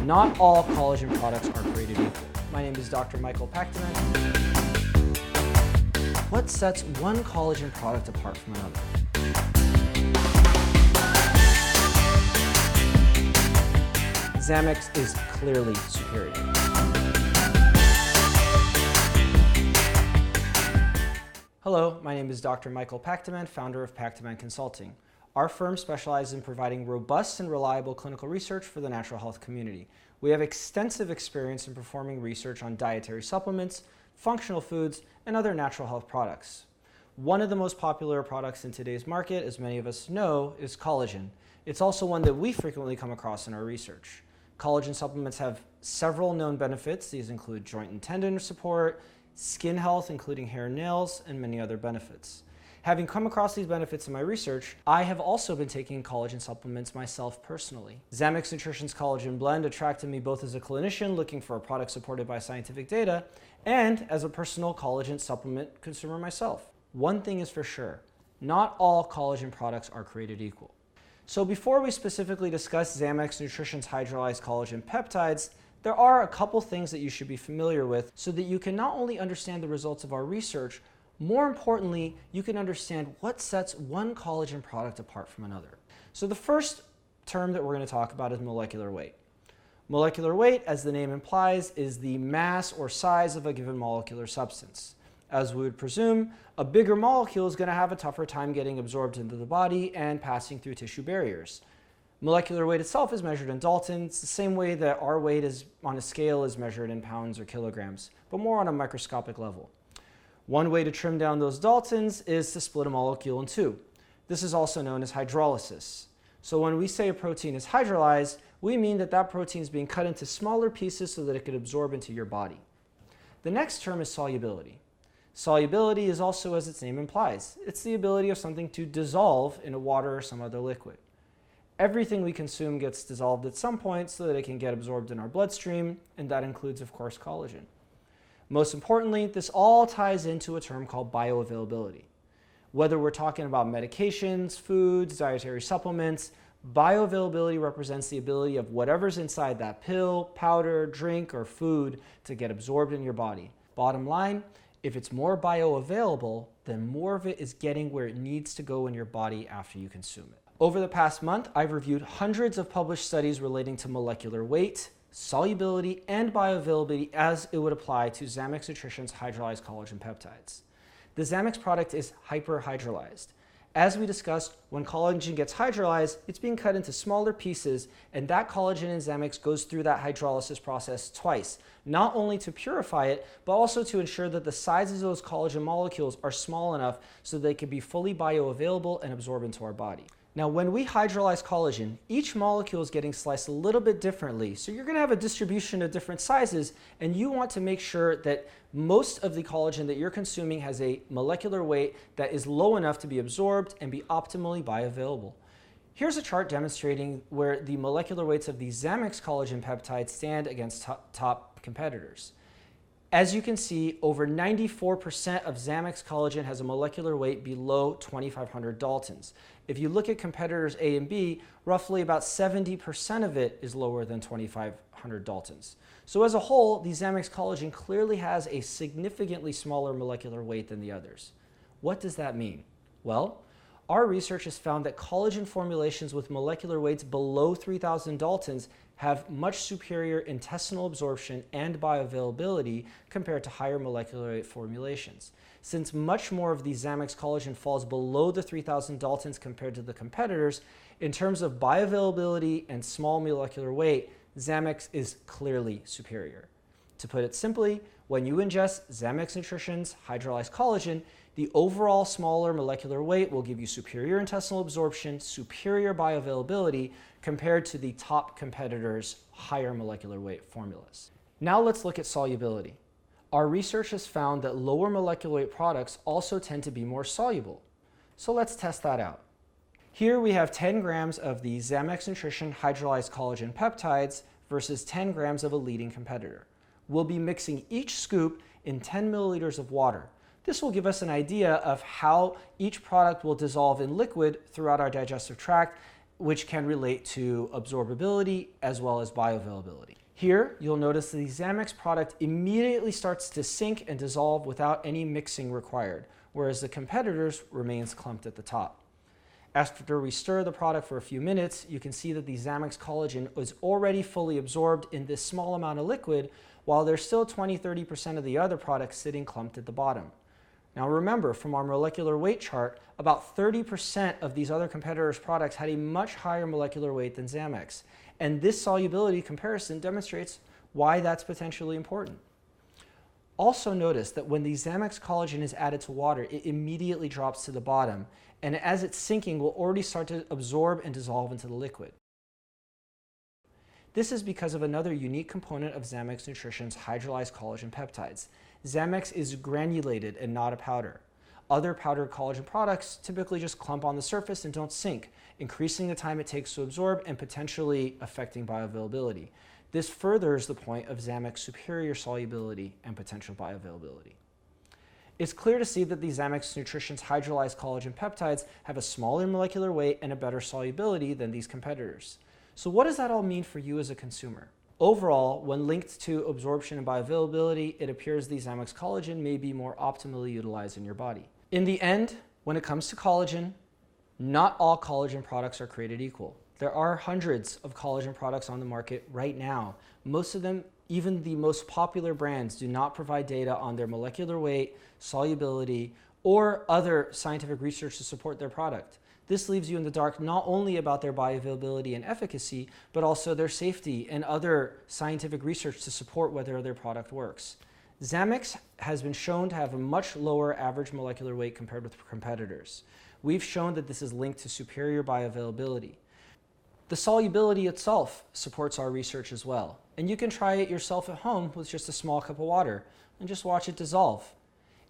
Not all collagen products are created equal. My name is Dr. Michael Pakdaman. What sets one collagen product apart from another? Zammex is clearly superior. Hello, my name is Dr. Michael Pakdaman, founder of Pakdaman Consulting. Our firm specializes in providing robust and reliable clinical research for the natural health community. We have extensive experience in performing research on dietary supplements, functional foods, and other natural health products. One of the most popular products in today's market, as many of us know, is collagen. It's also one that we frequently come across in our research. Collagen supplements have several known benefits. These include joint and tendon support, skin health, including hair and nails, and many other benefits. Having come across these benefits in my research, I have also been taking collagen supplements myself personally. Zammex Nutrition's collagen blend attracted me both as a clinician looking for a product supported by scientific data and as a personal collagen supplement consumer myself. One thing is for sure, not all collagen products are created equal. So before we specifically discuss Zammex Nutrition's Hydrolyzed Collagen Peptides, there are a couple things that you should be familiar with so that you can not only understand the results of our research, more importantly, you can understand what sets one collagen product apart from another. So the first term that we're going to talk about is molecular weight. Molecular weight, as the name implies, is the mass or size of a given molecular substance. As we would presume, a bigger molecule is going to have a tougher time getting absorbed into the body and passing through tissue barriers. Molecular weight itself is measured in Daltons, the same way that our weight is on a scale is measured in pounds or kilograms, but more on a microscopic level. One way to trim down those Daltons is to split a molecule in two. This is also known as hydrolysis. So when we say a protein is hydrolyzed, we mean that that protein is being cut into smaller pieces so that it could absorb into your body. The next term is solubility. Solubility is also, as its name implies, it's the ability of something to dissolve in a water or some other liquid. Everything we consume gets dissolved at some point so that it can get absorbed in our bloodstream, and that includes, of course, collagen. Most importantly, this all ties into a term called bioavailability. Whether we're talking about medications, foods, dietary supplements, bioavailability represents the ability of whatever's inside that pill, powder, drink, or food to get absorbed in your body. Bottom line, if it's more bioavailable, then more of it is getting where it needs to go in your body after you consume it. Over the past month, I've reviewed hundreds of published studies relating to molecular weight, solubility, and bioavailability as it would apply to Zammex Nutrition's Hydrolyzed Collagen Peptides. The Zammex product is hyperhydrolyzed. As we discussed, when collagen gets hydrolyzed, it's being cut into smaller pieces, and that collagen in Zammex goes through that hydrolysis process twice, not only to purify it, but also to ensure that the sizes of those collagen molecules are small enough so they can be fully bioavailable and absorb into our body. Now, when we hydrolyze collagen, each molecule is getting sliced a little bit differently. So you're going to have a distribution of different sizes, and you want to make sure that most of the collagen that you're consuming has a molecular weight that is low enough to be absorbed and be optimally bioavailable. Here's a chart demonstrating where the molecular weights of the Zammex collagen peptides stand against top competitors. As you can see, over 94% of Zammex collagen has a molecular weight below 2,500 Daltons. If you look at competitors A and B, roughly about 70% of it is lower than 2,500 Daltons. So as a whole, the Zammex collagen clearly has a significantly smaller molecular weight than the others. What does that mean? Well, our research has found that collagen formulations with molecular weights below 3,000 Daltons have much superior intestinal absorption and bioavailability compared to higher molecular weight formulations. Since much more of the Zammex collagen falls below the 3,000 Daltons compared to the competitors, in terms of bioavailability and small molecular weight, Zammex is clearly superior. To put it simply, when you ingest Zammex Nutrition's Hydrolyzed Collagen, the overall smaller molecular weight will give you superior intestinal absorption, superior bioavailability compared to the top competitors' higher molecular weight formulas. Now let's look at solubility. Our research has found that lower molecular weight products also tend to be more soluble. So let's test that out. Here we have 10 grams of the Zammex Nutrition Hydrolyzed Collagen Peptides versus 10 grams of a leading competitor. We'll be mixing each scoop in 10 milliliters of water. This will give us an idea of how each product will dissolve in liquid throughout our digestive tract which can relate to absorbability as well as bioavailability. Here, you'll notice that the Zammex product immediately starts to sink and dissolve without any mixing required, whereas the competitors remains clumped at the top. After we stir the product for a few minutes, you can see that the Zammex collagen is already fully absorbed in this small amount of liquid, while there's still 20–30% of the other product sitting clumped at the bottom. Now remember, from our molecular weight chart, about 30% of these other competitors' products had a much higher molecular weight than Zammex, and this solubility comparison demonstrates why that's potentially important. Also notice that when the Zammex collagen is added to water, it immediately drops to the bottom, and as it's sinking, will already start to absorb and dissolve into the liquid. This is because of another unique component of Zammex Nutrition's hydrolyzed collagen peptides. Zammex is granulated and not a powder. Other powdered collagen products typically just clump on the surface and don't sink, increasing the time it takes to absorb and potentially affecting bioavailability. This furthers the point of Zammex's superior solubility and potential bioavailability. It's clear to see that the Zammex Nutrition's hydrolyzed collagen peptides have a smaller molecular weight and a better solubility than these competitors. So what does that all mean for you as a consumer? Overall, when linked to absorption and bioavailability, it appears the Zammex collagen may be more optimally utilized in your body. In the end, when it comes to collagen, not all collagen products are created equal. There are hundreds of collagen products on the market right now. Most of them, even the most popular brands, do not provide data on their molecular weight, solubility, or other scientific research to support their product. This leaves you in the dark not only about their bioavailability and efficacy, but also their safety and other scientific research to support whether their product works. Zammex has been shown to have a much lower average molecular weight compared with competitors. We've shown that this is linked to superior bioavailability. The solubility itself supports our research as well, and you can try it yourself at home with just a small cup of water and just watch it dissolve.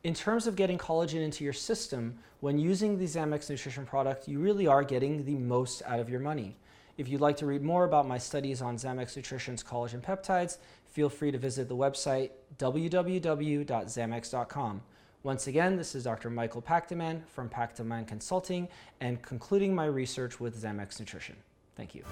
In terms of getting collagen into your system, when using the Zammex Nutrition product, you really are getting the most out of your money. If you'd like to read more about my studies on Zammex Nutrition's collagen peptides, feel free to visit the website www.zammex.com. Once again, this is Dr. Michael Pakdaman from Pakdaman Consulting and concluding my research with Zammex Nutrition. Thank you.